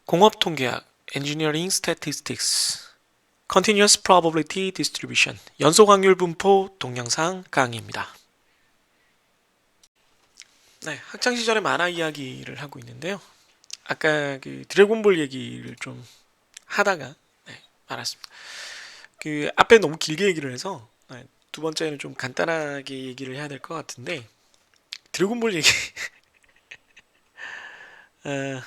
공업통계학 Engineering Statistics Continuous Probability Distribution 연소확률 분포 동영상 강의입니다. 네, 학창시절의 만화 이야기를 하고 있는데요. 아까 그 드래곤볼 얘기를 좀 하다가 말았습니다. 그 앞에 너무 길게 얘기를 해서 두 번째는 좀 간단하게 얘기를 해야 될 것 같은데 드래곤볼 얘기 어,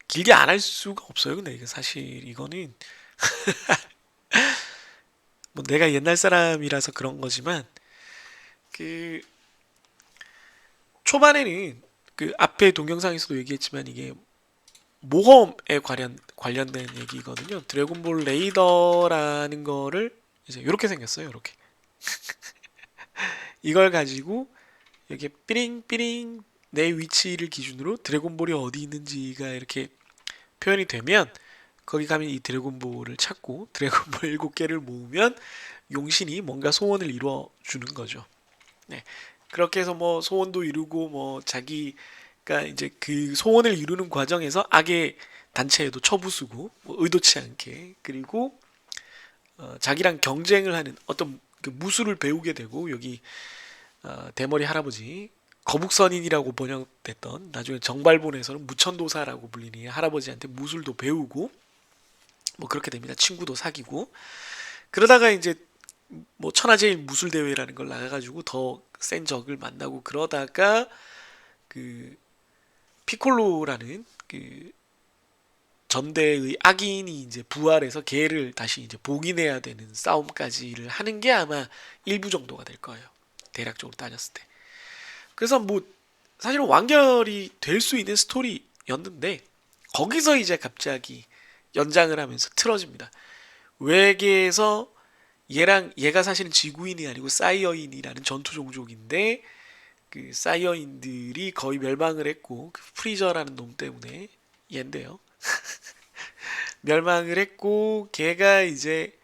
길게 안 할 수가 없어요. 근데 이게 사실 이거는 뭐 내가 옛날 사람이라서 그런 거지만 그 초반에는 그 앞에 동영상에서도 얘기했지만 이게 모험에 관련된 얘기거든요. 드래곤볼 레이더라는 거를 이제 이렇게 생겼어요. 이렇게 이걸 가지고 여기 삐링삐링 내 위치를 기준으로 드래곤볼이 어디 있는지가 이렇게 표현이 되면 거기 가면 이 드래곤볼을 찾고 드래곤볼 7개를 모으면 용신이 뭔가 소원을 이루어 주는 거죠. 네. 그렇게 해서 뭐 소원도 이루고 뭐 자기가 이제 그 소원을 이루는 과정에서 악의 단체에도 처부수고 뭐 의도치 않게 그리고 자기랑 경쟁을 하는 어떤 그 무술을 배우게 되고 여기 대머리 할아버지 거북선인이라고 번역됐던 나중에 정발본에서는 무천도사라고 불리는 할아버지한테 무술도 배우고 뭐 그렇게 됩니다. 친구도 사귀고 그러다가 이제 뭐 천하제일 무술 대회라는 걸 나가가지고 더 센 적을 만나고 그러다가 그 피콜로라는 그 전대의 악인이 이제 부활해서 걔를 다시 이제 복인해야 되는 싸움까지를 하는 게 아마 일부 정도가 될 거예요. 대략적으로 따졌을 때. 그래서 뭐 사실은 완결이 될 수 있는 스토리였는데 거기서 이제 갑자기 연장을 하면서 틀어집니다. 외계에서 얘가 사실은 지구인이 아니고 사이어인이라는 전투 종족인데 그 사이어인들이 거의 멸망을 했고 그 프리저라는 놈 때문에 얘인데요. 멸망을 했고 걔가 이제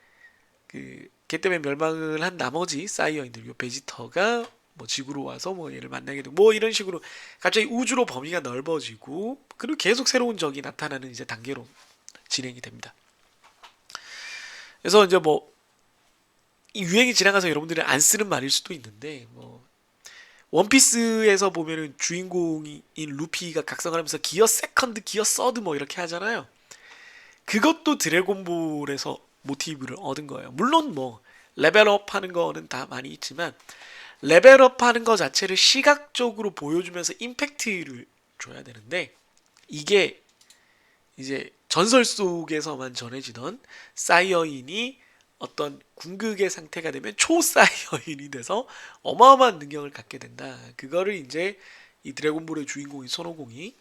걔 때문에 멸망을 한 나머지 사이어인들 요 베지터가 뭐 지구로 와서 뭐 얘를 만나게 되고 뭐 이런 식으로 갑자기 우주로 범위가 넓어지고 그리고 계속 새로운 적이 나타나는 이제 단계로 진행이 됩니다. 그래서 이제 뭐 이 유행이 지나가서 여러분들이 안 쓰는 말일 수도 있는데 뭐 원피스에서 보면은 주인공인 루피가 각성을 하면서 기어 세컨드, 기어 서드 뭐 이렇게 하잖아요. 그것도 드래곤볼에서 모티브를 얻은 거예요. 물론 뭐 레벨업 하는 거는 다 많이 있지만 레벨업 하는 거 자체를 시각적으로 보여주면서 임팩트를 줘야 되는데 이게 이제 전설 속에서만 전해지던 사이어인이 어떤 궁극의 상태가 되면 초사이어인이 돼서 어마어마한 능력을 갖게 된다. 그거를 이제 이 드래곤볼의 주인공인 손오공이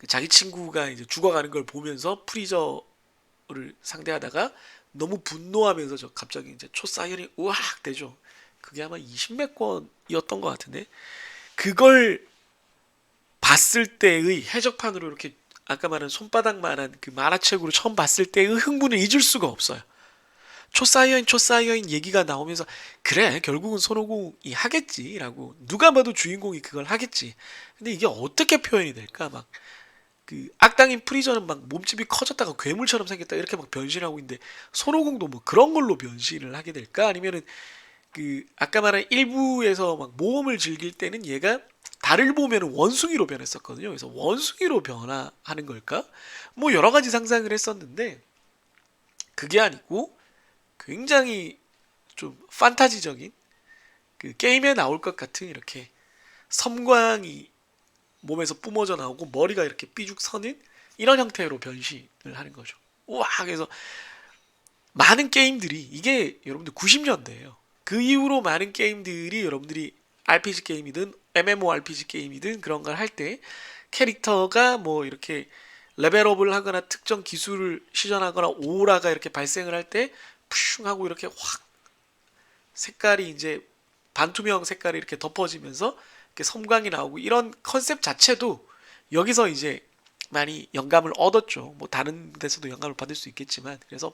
자기 친구가 이제 죽어가는 걸 보면서 프리저를 상대하다가 너무 분노하면서 저 갑자기 이제 초사이언이 우악 되죠. 그게 아마 20몇 권이었던 것 같은데 그걸 봤을 때의 해적판으로 이렇게 아까 말한 손바닥만한 그 만화책으로 처음 봤을 때의 흥분을 잊을 수가 없어요. 초사이어인 얘기가 나오면서 그래 결국은 손오공이 하겠지라고 누가 봐도 주인공이 그걸 하겠지. 근데 이게 어떻게 표현이 될까 막 그 악당인 프리저는 막 몸집이 커졌다가 괴물처럼 생겼다 이렇게 막 변신하고 있는데 손오공도 뭐 그런 걸로 변신을 하게 될까 아니면은 그 아까 말한 일부에서 막 모험을 즐길 때는 얘가 달을 보면 원숭이로 변했었거든요. 그래서 원숭이로 변화하는 걸까? 뭐 여러 가지 상상을 했었는데 그게 아니고 굉장히 좀 판타지적인 그 게임에 나올 것 같은 이렇게 섬광이 몸에서 뿜어져 나오고 머리가 이렇게 삐죽 서는 이런 형태로 변신을 하는 거죠. 우와 그래서 많은 게임들이 이게 여러분들 90년대예요. 그 이후로 많은 게임들이 여러분들이 RPG 게임이든 MMORPG 게임이든 그런 걸 할 때 캐릭터가 뭐 이렇게 레벨업을 하거나 특정 기술을 시전하거나 오라가 이렇게 발생을 할 때 푸슝 하고 이렇게 확 색깔이 이제 반투명 색깔이 이렇게 덮어지면서 이렇게 섬광이 나오고 이런 컨셉 자체도 여기서 이제 많이 영감을 얻었죠. 뭐 다른 데서도 영감을 받을 수 있겠지만 그래서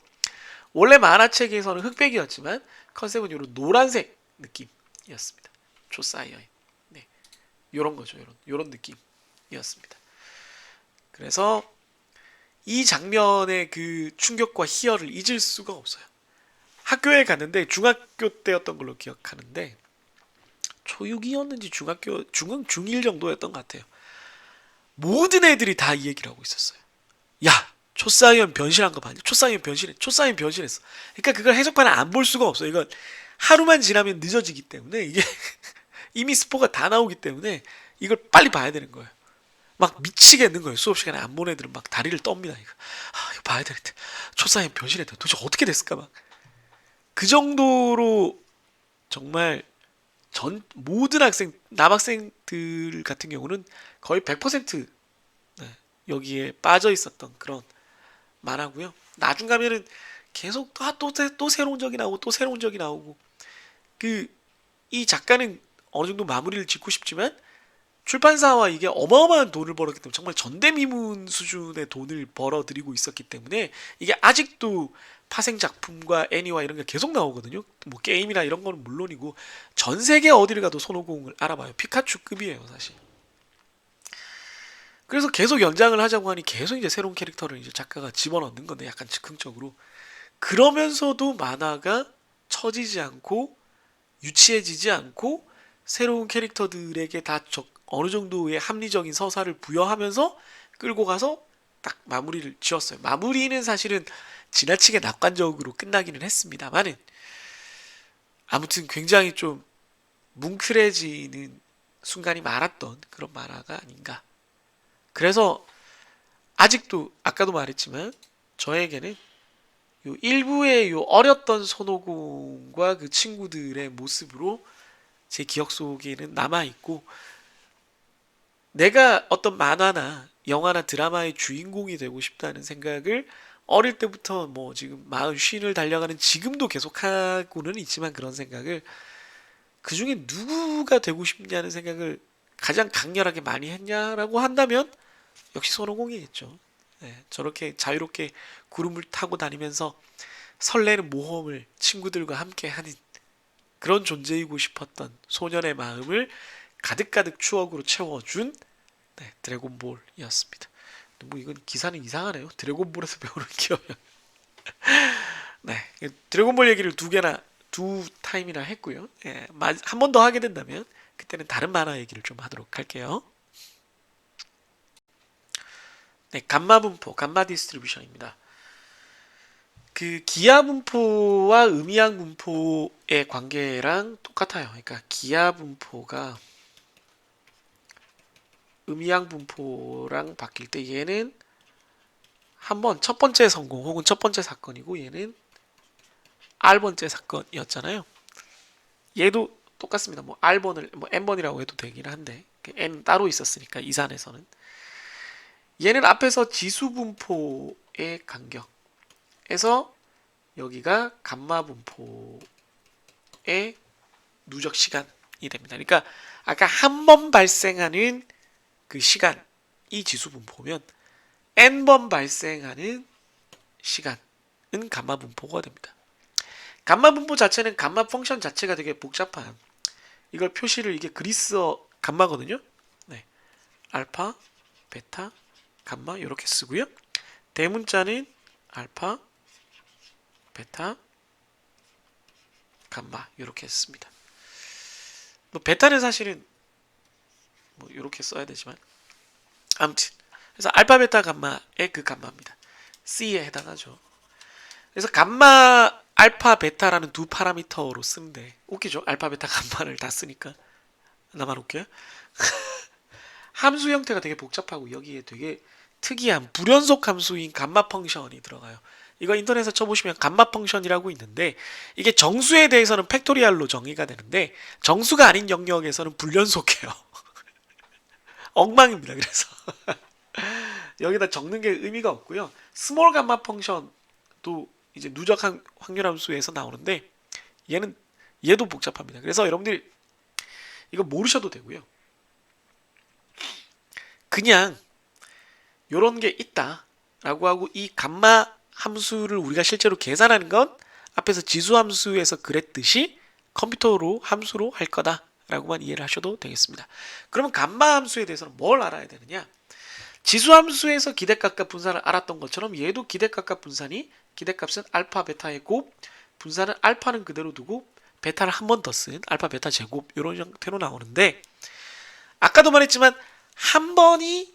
원래 만화책에서는 흑백이었지만 컨셉은 이런 노란색 느낌이었습니다. 초사이어인. 네. 요런 거죠. 요런 느낌이었습니다. 그래서 이 장면의 그 충격과 희열을 잊을 수가 없어요. 학교에 갔는데 중학교 때였던 걸로 기억하는데 초6이었는지 중1 정도였던 것 같아요. 모든 애들이 다 이 얘기를 하고 있었어요. 야, 초사이언 변신한 거 봤냐? 초사이언 변신해. 초사이언 변신했어. 그러니까 그걸 해석판을 안 볼 수가 없어요. 이건 하루만 지나면 늦어지기 때문에 이게 이미 스포가 다 나오기 때문에 이걸 빨리 봐야 되는 거예요. 막 미치겠는 거예요. 수업 시간에 안 본 애들은 막 다리를 떱니다. 이거 봐야 되는데 초사이언 변신했다. 도대체 어떻게 됐을까 막. 그 정도로 정말 모든 남학생들 같은 경우는 거의 100% 네, 여기에 빠져 있었던 그런 만화고요. 나중 가면은 계속 또 새로운 적이 나오고 또 새로운 적이 나오고 그 이 작가는 어느 정도 마무리를 짓고 싶지만 출판사와 이게 어마어마한 돈을 벌었기 때문에 정말 전대미문 수준의 돈을 벌어들이고 있었기 때문에 이게 아직도 파생 작품과 애니와 이런 게 계속 나오거든요. 뭐 게임이나 이런 거는 물론이고 전 세계 어디를 가도 손오공을 알아봐요. 피카츄급이에요, 사실. 그래서 계속 연장을 하자고 하니 계속 이제 새로운 캐릭터를 이제 작가가 집어넣는 건데 약간 즉흥적으로 그러면서도 만화가 처지지 않고 유치해지지 않고 새로운 캐릭터들에게 다 어느 정도의 합리적인 서사를 부여하면서 끌고 가서 딱 마무리를 지었어요. 마무리는 사실은 지나치게 낙관적으로 끝나기는 했습니다만은 아무튼 굉장히 좀 뭉클해지는 순간이 많았던 그런 만화가 아닌가. 그래서 아직도 아까도 말했지만 저에게는 요 일부의 요 어렸던 손오공과 그 친구들의 모습으로 제 기억 속에는 남아있고 내가 어떤 만화나 영화나 드라마의 주인공이 되고 싶다는 생각을 어릴 때부터 뭐 지금 40을 달려가는 지금도 계속하고는 있지만 그런 생각을 그 중에 누구가 되고 싶냐는 생각을 가장 강렬하게 많이 했냐라고 한다면 역시 손오공이겠죠. 네, 저렇게 자유롭게 구름을 타고 다니면서 설레는 모험을 친구들과 함께 하는 그런 존재이고 싶었던 소년의 마음을 가득가득 추억으로 채워준 네, 드래곤볼이었습니다. 뭐 이건 기사는 이상하네요. 드래곤볼에서 배우는 기억. 네, 드래곤볼 얘기를 두 타임이나 했고요. 예, 한 번 더 하게 된다면 그때는 다른 만화 얘기를 좀 하도록 할게요. 네, 감마 분포, 감마 디스트리뷰션입니다. 그 기하 분포와 음이양 분포의 관계랑 똑같아요. 그러니까 기하 분포가 음이양 분포랑 바뀔 때 얘는 한번 첫 번째 성공 혹은 첫 번째 사건이고 얘는 R번째 사건이었잖아요. 얘도 똑같습니다. 뭐 R번을 뭐 N번이라고 해도 되긴 한데 N 따로 있었으니까 이산에서는 얘는 앞에서 지수 분포의 간격에서 여기가 감마 분포의 누적 시간이 됩니다. 그러니까 아까 한 번 발생하는 그 시간이 지수 분포면 n번 발생하는 시간은 감마 분포가 됩니다. 감마 분포 자체는 감마 펑션 자체가 되게 복잡한 이걸 표시를 이게 그리스어 감마거든요. 네. 알파, 베타, 감마 이렇게 쓰고요. 대문자는 알파, 베타, 감마 이렇게 씁니다. 뭐 베타는 사실은 뭐 이렇게 써야 되지만 아무튼 그래서 알파, 베타, 감마의 그 감마입니다. C에 해당하죠. 그래서 감마, 알파, 베타라는 두 파라미터로 쓰는데 웃기죠? 알파, 베타, 감마를 다 쓰니까 나만 웃겨요? 함수 형태가 되게 복잡하고 여기에 되게 특이한 불연속 함수인 감마 펑션이 들어가요. 이거 인터넷에서 쳐보시면 감마 펑션이라고 있는데 이게 정수에 대해서는 팩토리얼로 정의가 되는데 정수가 아닌 영역에서는 불연속해요. 엉망입니다. 그래서 여기다 적는 게 의미가 없고요. 스몰 감마 펑션도 이제 누적 확률 함수에서 나오는데 얘도 복잡합니다. 그래서 여러분들이 이거 모르셔도 되고요. 그냥 요런 게 있다라고 하고 이 감마 함수를 우리가 실제로 계산하는 건 앞에서 지수 함수에서 그랬듯이 컴퓨터로 함수로 할 거다라고만 이해를 하셔도 되겠습니다. 그러면 감마 함수에 대해서는 뭘 알아야 되느냐? 지수함수에서 기대값과 분산을 알았던 것처럼 얘도 기대값과 분산이 기대값은 알파 베타의 곱, 분산은 알파는 그대로 두고 베타를 한 번 더 쓴 알파 베타 제곱 이런 형태로 나오는데 아까도 말했지만 한 번이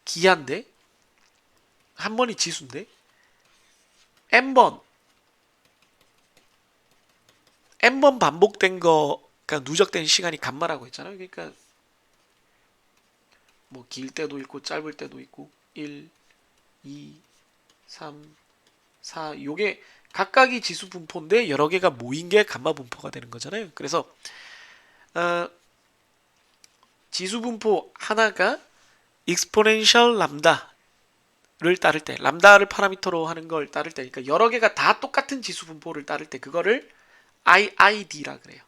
기한데 한 번이 지수인데 n번 반복된 거가 누적된 시간이 감마라고 했잖아요. 그러니까 뭐 길 때도 있고 짧을 때도 있고 1, 2, 3, 4 요게 각각이 지수 분포인데 여러 개가 모인 게 감마 분포가 되는 거잖아요. 그래서 지수 분포 하나가 익스포넨셜 람다를 따를 때 람다를 파라미터로 하는 걸 따를 때 그러니까 여러 개가 다 똑같은 지수 분포를 따를 때 그거를 IID라 그래요.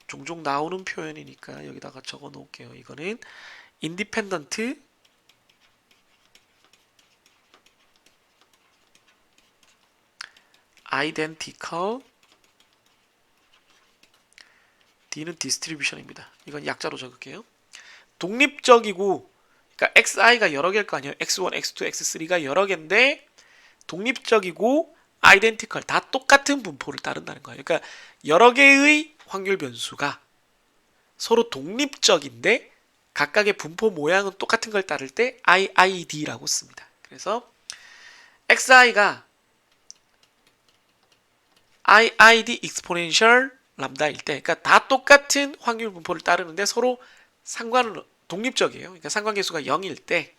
종종 나오는 표현이니까 여기다가 적어 놓을게요. 이거는 independent identical D는 distribution입니다. 이건 약자로 적을게요. 독립적이고 그러니까xi가 여러 개일 거 아니에요. x1, x2, x3가 여러 개인데 독립적이고 identical 다 똑같은 분포를 따른다는 거예요. 그러니까 여러 개의 확률 변수가 서로 독립적인데 각각의 분포 모양은 똑같은 걸 따를 때 IID라고 씁니다. 그래서 xi가 IID exponential 람다일 때 그러니까 다 똑같은 확률 분포를 따르는데 서로 상관은 독립적이에요. 그러니까 상관계수가 0일 때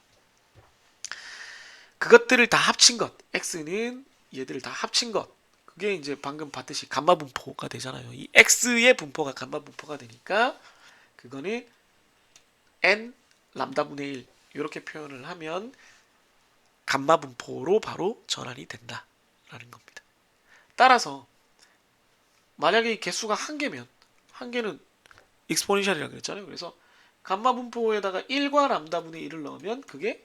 그것들을 다 합친 것 x는 얘들을 다 합친 것 그게 이제 방금 봤듯이 감마 분포가 되잖아요. 이 x의 분포가 감마 분포가 되니까 그거는 n 람다분의 1 이렇게 표현을 하면 감마 분포로 바로 전환이 된다라는 겁니다. 따라서 만약에 이 개수가 한 개면 한 개는 익스포넨셜이라고 그랬잖아요. 그래서 감마 분포에다가 1과 람다분의 1을 넣으면 그게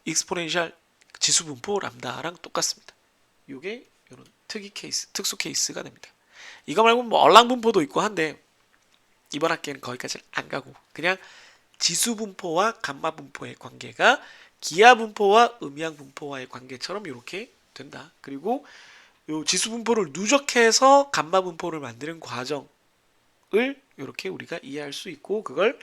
익스포넨셜 지수 분포 람다랑 똑같습니다. 이게 이런 특수 케이스가 됩니다. 이거 말고 뭐 얼랑 분포도 있고 한데 이번 학기에는 거기까지는 안 가고 그냥 지수 분포와 감마 분포의 관계가 기하 분포와 음양 분포와의 관계처럼 이렇게 된다. 그리고 요 지수 분포를 누적해서 감마 분포를 만드는 과정을 이렇게 우리가 이해할 수 있고 그걸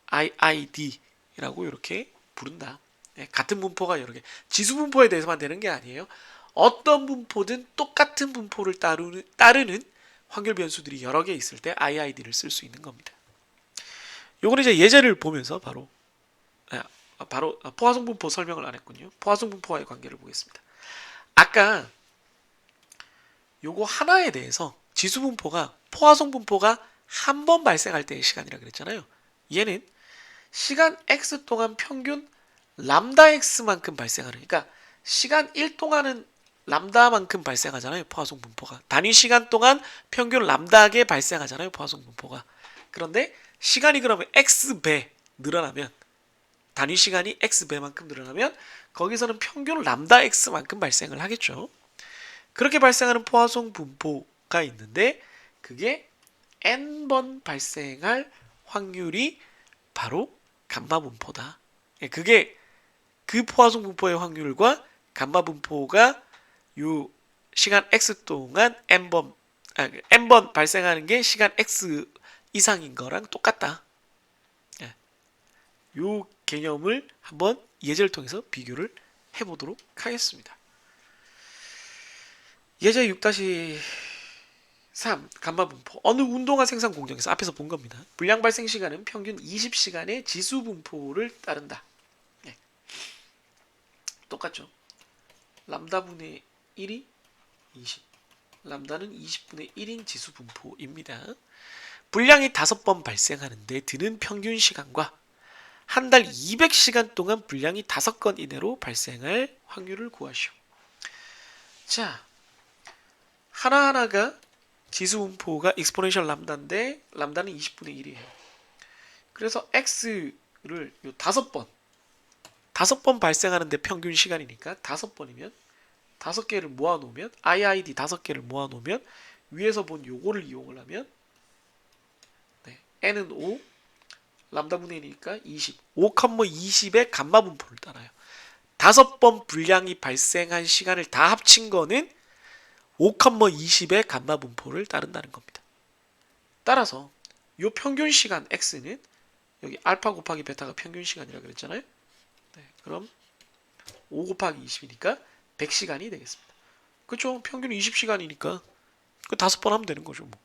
IID라고 이렇게 부른다. 네, 같은 분포가 여러 개. 지수 분포에 대해서만 되는 게 아니에요. 어떤 분포든 똑같은 분포를 따르는 확률 변수들이 여러 개 있을 때 IID를 쓸 수 있는 겁니다. 요거는 이제 예제를 보면서 바로 포화성 분포 설명을 안 했군요. 포화성 분포와의 관계를 보겠습니다. 아까 요거 하나에 대해서 지수 분포가 포화성 분포가 한 번 발생할 때의 시간이라 그랬잖아요. 얘는 시간 x 동안 평균 람다 x만큼 발생하는 그러니까 시간 1 동안은 람다만큼 발생하잖아요. 포화성 분포가 단위 시간 동안 평균 람다게 발생하잖아요. 포화성 분포가 그런데 시간이 그러면 x배 늘어나면 단위 시간이 x배만큼 늘어나면 거기서는 평균 람다 x만큼 발생을 하겠죠. 그렇게 발생하는 포화성 분포가 있는데 그게 n번 발생할 확률이 바로 감마 분포다. 그게 그 포화성 분포의 확률과 감마 분포가 요 시간 x 동안 n번 발생하는 게 시간 x 이상인 거랑 똑같다. 요 개념을 한번 예제를 통해서 비교를 해보도록 하겠습니다. 예제 6-3 감마 분포 어느 운동화 생산 공정에서 앞에서 본 겁니다. 불량 발생 시간은 평균 20시간의 지수 분포를 따른다. 네. 똑같죠. 람다분의 1이 20 람다는 20분의 1인 지수 분포입니다. 불량이 5번 발생하는데 드는 평균 시간과 한 달 200시간 동안 불량이 5건 이내로 발생할 확률을 구하시오. 자, 하나하나가 지수 분포가 익스포넨셜 람다인데 람다는 20분의 1이에요. 그래서 x를 요 5번 발생하는데 평균 시간이니까 5번이면 5개를 모아놓으면 IID 5개를 모아놓으면 위에서 본 요거를 이용을 하면 네, n은 5, 람다분의 1이니까 20. 5,20의 감마 분포를 따라요. 5번 분량이 발생한 시간을 다 합친 거는 5,20의 감마 분포를 따른다는 겁니다. 따라서 요 평균 시간 x는 여기 알파 곱하기 베타가 평균 시간이라 그랬잖아요. 네, 그럼 5 곱하기 20이니까 100시간이 되겠습니다. 그쵸? 평균 20시간이니까 그 5번 하면 되는 거죠. 뭐.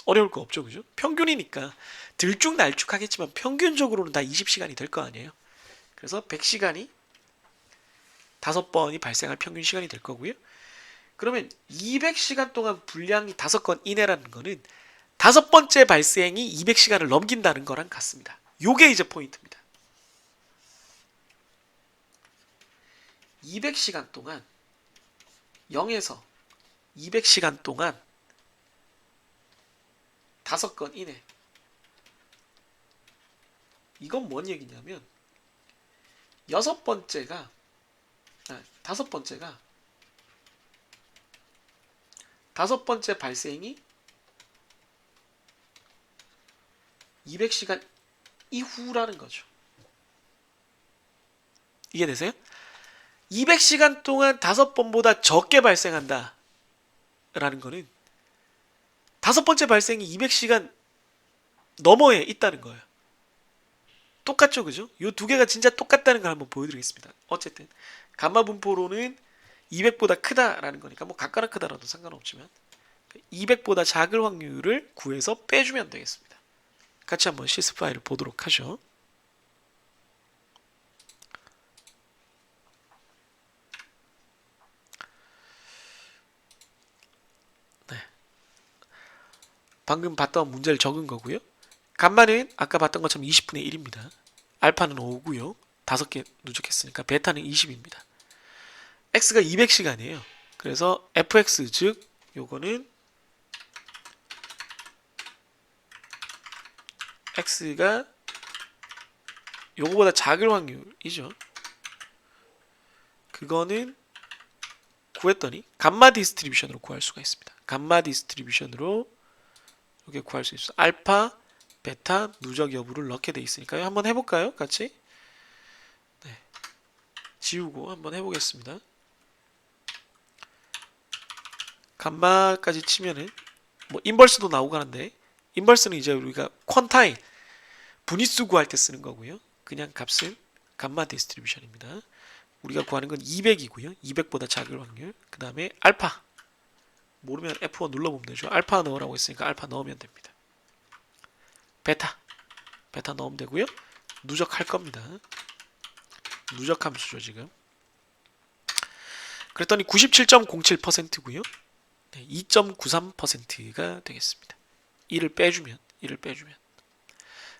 어려울 거 없죠. 그죠? 평균이니까 들쭉날쭉하겠지만 평균적으로는 다 20시간이 될 거 아니에요. 그래서 100시간이 5번이 발생할 평균 시간이 될 거고요. 그러면 200시간 동안 분량이 5건 이내라는 거는 5번째 발생이 200시간을 넘긴다는 거랑 같습니다. 요게 이제 포인트입니다. 200시간 동안 0에서 200시간 동안 5건 이내. 이건 뭔 얘기냐면 다섯 번째가 5번째 발생이 200시간 이후라는 거죠. 이해되세요? 200시간 동안 5번보다 적게 발생한다 라는 거는 5번째 발생이 200시간 너머에 있다는 거예요. 똑같죠, 그죠? 이 두 개가 진짜 똑같다는 걸 한번 보여드리겠습니다. 어쨌든 감마 분포로는 200보다 크다라는 거니까 뭐 같거나 크다라도 상관없지만 200보다 작을 확률을 구해서 빼주면 되겠습니다. 같이 한번 시스 파일을 보도록 하죠. 네. 방금 봤던 문제를 적은 거고요. 감마는 아까 봤던 것처럼 20분의 1입니다. 알파는 5고요. 5개 누적했으니까 베타는 20입니다. x가 200시간이에요. 그래서 fx 즉 요거는 x가 요거보다 작을 확률이죠. 그거는 구했더니 감마 디스트리뷰션으로 구할 수가 있습니다. 감마 디스트리뷰션으로 이렇게 구할 수 있어요. 알파, 베타, 누적 여부를 넣게 돼 있으니까요. 한번 해볼까요? 같이? 네. 지우고 한번 해보겠습니다. 감마까지 치면은 뭐 인버스도 나오고 하는데 인버스는 이제 우리가 퀀타임 분위수 구할 때 쓰는 거고요. 그냥 값은 감마 디스트리뷰션입니다. 우리가 구하는 건 200이고요. 200보다 작을 확률. 그 다음에 알파. 모르면 F1 눌러보면 되죠. 알파 넣으라고 했으니까 알파 넣으면 됩니다. 베타. 베타 넣으면 되고요. 누적할 겁니다. 누적 함수죠, 지금. 그랬더니 97.07%고요. 네, 2.93%가 되겠습니다. 1을 빼주면.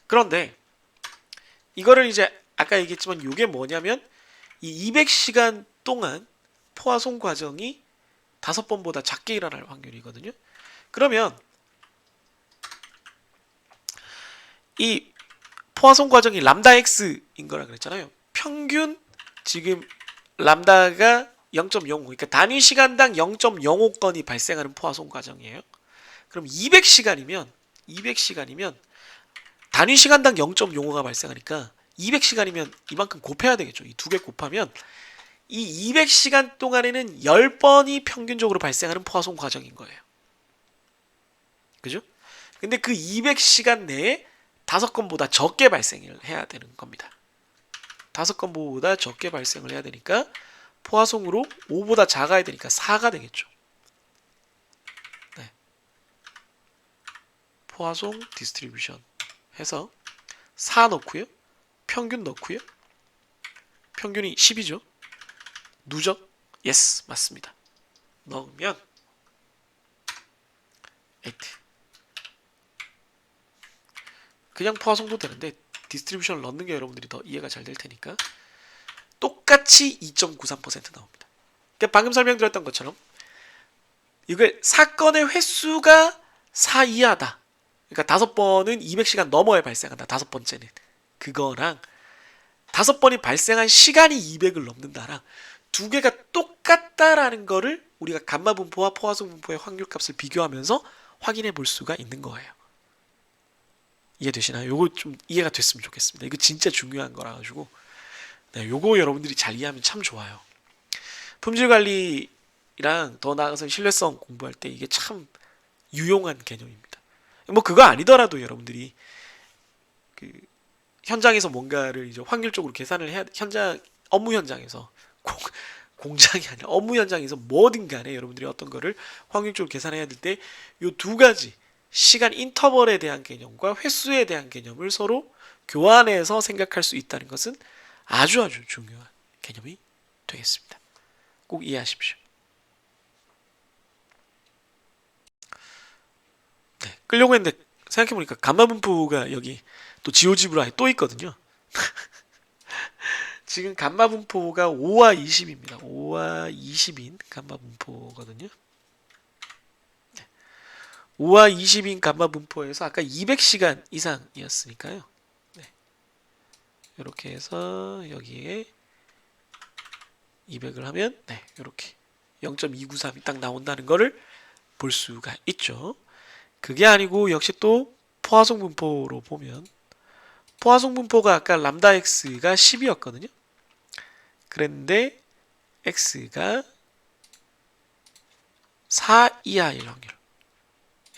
그런데 이거를 이제 아까 얘기했지만 이게 뭐냐면 이 200시간 동안 포화송 과정이 5번보다 작게 일어날 확률이거든요. 그러면 이 포화송 과정이 람다 x인 거라 그랬잖아요. 평균 지금 람다가 0.05, 그러니까 단위 시간당 0.05건이 발생하는 포화송 과정이에요. 그럼 200시간이면 단위 시간당 0.05가 발생하니까 200시간이면 이만큼 곱해야 되겠죠. 이 두 개 곱하면 이 200시간 동안에는 10번이 평균적으로 발생하는 포화송 과정인 거예요. 그죠? 근데 그 200시간 내에 5건보다 적게 발생을 해야 되는 겁니다. 5건보다 적게 발생을 해야 되니까 포화송으로 5보다 작아야 되니까 4가 되겠죠. 네. 포화송 디스트리뷰션 해서 4 넣고요. 평균 넣고요. 평균이 10이죠. 누적? 예스, 맞습니다. 넣으면 8. 그냥 포화송도 되는데 디스트리뷰션을 넣는 게 여러분들이 더 이해가 잘 될 테니까 똑같이 2.93% 나옵니다. 그러니까 방금 설명드렸던 것처럼 이걸 사건의 횟수가 4 이하다. 그러니까 5번은 200시간 넘어야 발생한다. 5번째는. 그거랑 5번이 발생한 시간이 200을 넘는다랑 두 개가 똑같다라는 거를 우리가 감마 분포와 포화송 분포의 확률값을 비교하면서 확인해 볼 수가 있는 거예요. 이해되시나요? 요거 좀 이해가 됐으면 좋겠습니다. 이거 진짜 중요한 거라 가지고 네, 요거 여러분들이 잘 이해하면 참 좋아요. 품질 관리랑 더 나아가서 신뢰성 공부할 때 이게 참 유용한 개념입니다. 뭐 그거 아니더라도 여러분들이 그 현장에서 뭔가를 이제 확률적으로 계산을 해야 현장 업무 현장에서 공장이 아니라 업무 현장에서 뭐든 간에 여러분들이 어떤 거를 확률적으로 계산해야 될 때 요 두 가지 시간 인터벌에 대한 개념과 횟수에 대한 개념을 서로 교환해서 생각할 수 있다는 것은 아주 중요한 개념이 되겠습니다. 꼭 이해하십시오. 네, 끌려고 했는데 생각해보니까 감마 분포가 여기 또 지오집으로 아예 또 있거든요. 지금 감마 분포가 5와 20입니다. 5와 20인 감마 분포거든요. 5와 20인 감마 분포에서 아까 200시간 이상이었으니까요. 네. 이렇게 해서 여기에 200을 하면 네, 이렇게 0.293이 딱 나온다는 거를 볼 수가 있죠. 그게 아니고 역시 또 포화송 분포로 보면 포화송 분포가 아까 람다 x가 10이었거든요. 그랬는데 x가 4 이하일 확률.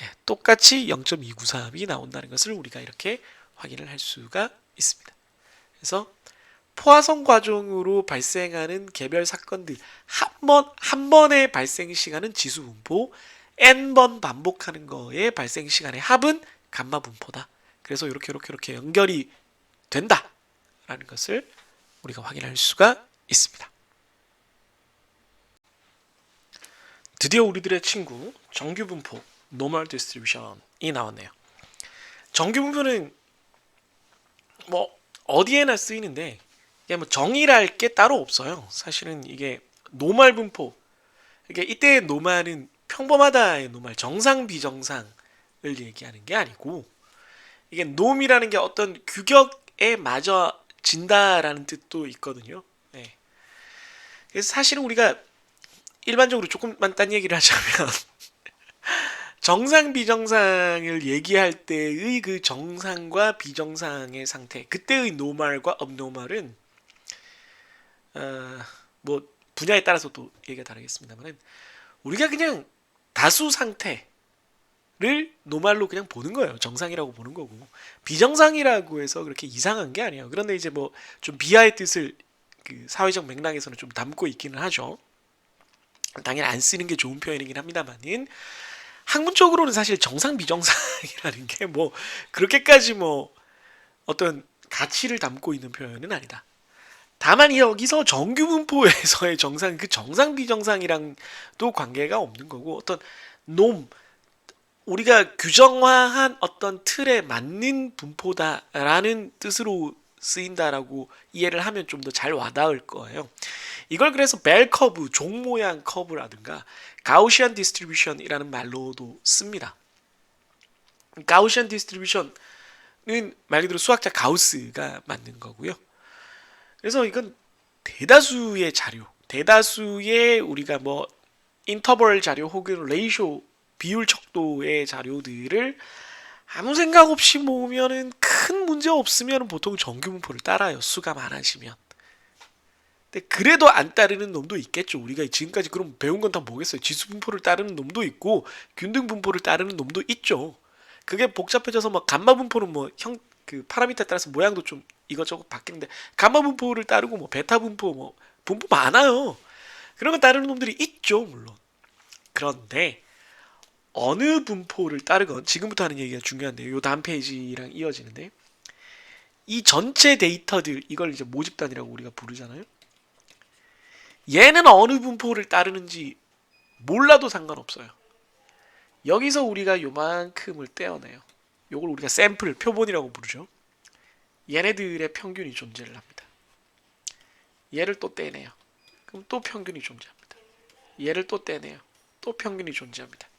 예, 똑같이 0.293이 나온다는 것을 우리가 이렇게 확인을 할 수가 있습니다. 그래서 포화성 과정으로 발생하는 개별 사건들 한 번의 발생 시간은 지수 분포, n번 반복하는 거의 발생 시간의 합은 감마 분포다. 그래서 이렇게 연결이 된다라는 것을 우리가 확인할 수가 있습니다. 드디어 우리들의 친구 정규 분포 normal distribution이 나왔네요. 정규 분포는 뭐 어디에나 쓰이는데 이게 뭐 정의랄 게 따로 없어요. 사실은 이게 노멀 분포, 이게 이때의 노멀은 평범하다의 노멀, 정상 비정상을 얘기하는 게 아니고 이게 놈이라는 게 어떤 규격에 맞아진다라는 뜻도 있거든요. 네. 그래서 사실은 우리가 일반적으로 조금만 딴 얘기를 하자면 정상 비정상을 얘기할 때의 그 정상과 비정상의 상태, 그때의 노멀과 업노멀은 뭐 분야에 따라서 또 얘기가 다르겠습니다만 우리가 그냥 다수 상태를 노멀로 그냥 보는 거예요. 정상이라고 보는 거고 비정상이라고 해서 그렇게 이상한 게 아니에요. 그런데 이제 뭐 좀 비하의 뜻을 그 사회적 맥락에서는 좀 담고 있기는 하죠. 당연히 안 쓰는 게 좋은 표현이긴 합니다만은 학문적으로는 사실 정상 비정상이라는 게 뭐 그렇게까지 뭐 어떤 가치를 담고 있는 표현은 아니다. 다만 여기서 정규 분포에서의 정상, 그 정상 비정상이랑도 관계가 없는 거고 어떤 놈, 우리가 규정화한 어떤 틀에 맞는 분포다라는 뜻으로 쓰인다라고 이해를 하면 좀 더 잘 와닿을 거예요. 이걸 그래서 벨 커브, 종 모양 커브라든가 가우시안 디스트리뷰션이라는 말로도 씁니다. 가우시안 디스트리뷰션은 말 그대로 수학자 가우스가 만든 거고요. 그래서 이건 대다수의 자료, 대다수의 우리가 뭐 인터벌 자료 혹은 레이쇼 비율 척도의 자료들을 아무 생각 없이 모으면은 큰 문제 없으면 보통 정규 분포를 따라요. 수가 많아지면. 근데 그래도 안 따르는 놈도 있겠죠. 우리가 지금까지 그럼 배운 건 다 뭐겠어요? 지수 분포를 따르는 놈도 있고 균등 분포를 따르는 놈도 있죠. 그게 복잡해져서 뭐 감마 분포는 뭐 그 파라미터에 따라서 모양도 좀 이것저것 바뀌는데 감마 분포를 따르고 뭐 베타 분포 뭐 분포 많아요. 그런 거 따르는 놈들이 있죠, 물론. 그런데 어느 분포를 따르건 지금부터 하는 얘기가 중요한데요. 요 다음 페이지랑 이어지는데 이 전체 데이터들 이걸 이제 모집단이라고 우리가 부르잖아요. 얘는 어느 분포를 따르는지 몰라도 상관없어요. 여기서 우리가 요만큼을 떼어내요. 요걸 우리가 샘플, 표본이라고 부르죠. 얘네들의 평균이 존재를 합니다. 얘를 또 떼내요. 그럼 또 평균이 존재합니다. 얘를 또 떼내요. 또 평균이 존재합니다.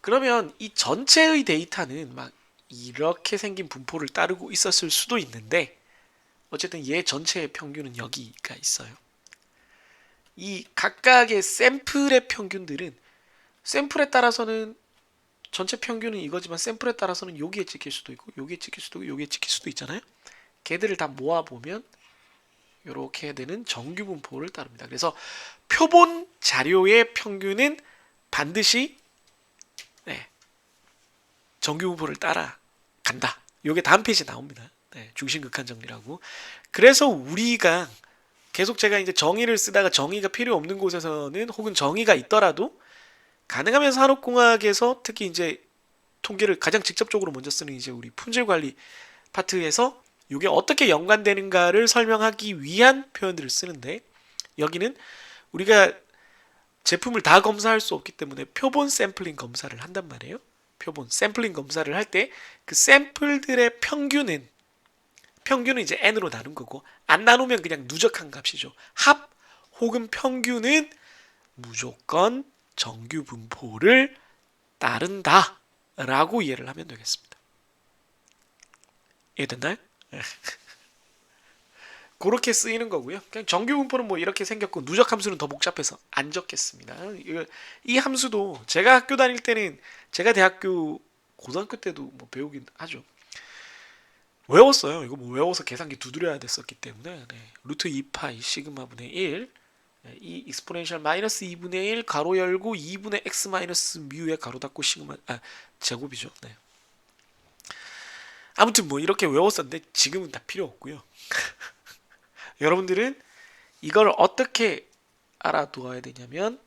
그러면 이 전체의 데이터는 막 이렇게 생긴 분포를 따르고 있었을 수도 있는데 어쨌든 얘 전체의 평균은 여기가 있어요. 이 각각의 샘플의 평균들은 샘플에 따라서는 전체 평균은 이거지만 샘플에 따라서는 여기에 찍힐 수도 있고 여기에 찍힐 수도 있고 여기에 찍힐 수도 있잖아요. 걔들을 다 모아보면 이렇게 되는 정규 분포를 따릅니다. 그래서 표본 자료의 평균은 반드시 네, 정규 분포를 따라간다. 이게 다음 페이지에 나옵니다. 네, 중심극한 정리라고. 그래서 우리가 계속 제가 이제 정의를 쓰다가 정의가 필요 없는 곳에서는 혹은 정의가 있더라도 가능하면 산업공학에서 특히 이제 통계를 가장 직접적으로 먼저 쓰는 이제 우리 품질 관리 파트에서 이게 어떻게 연관되는가를 설명하기 위한 표현들을 쓰는데 여기는 우리가 제품을 다 검사할 수 없기 때문에 표본 샘플링 검사를 한단 말이에요. 표본 샘플링 검사를 할 때 그 샘플들의 평균은 이제 n으로 나눈 거고 안 나누면 그냥 누적한 값이죠. 합 혹은 평균은 무조건 정규 분포를 따른다 라고 이해를 하면 되겠습니다. 이해됐나요? 그렇게 쓰이는 거고요. 그냥 정규 분포는 뭐 이렇게 생겼고 누적 함수는 더 복잡해서 안 적겠습니다. 이 함수도 제가 학교 다닐 때는 제가 대학교 고등학교 때도 뭐 배우긴 하죠. 외웠어요. 이거 뭐 외워서 계산기 두드려야 됐었기 때문에 루트 2파이 시그마분의 1 이 익스포넨셜 마이너스 2분의 1 가로 열고 2분의 x 마이너스 뮤의 가로 닫고 시그마 제곱이죠. 네. 아무튼 뭐 이렇게 외웠었는데 지금은 다 필요 없고요. 여러분들은 이걸 어떻게 알아두어야 되냐면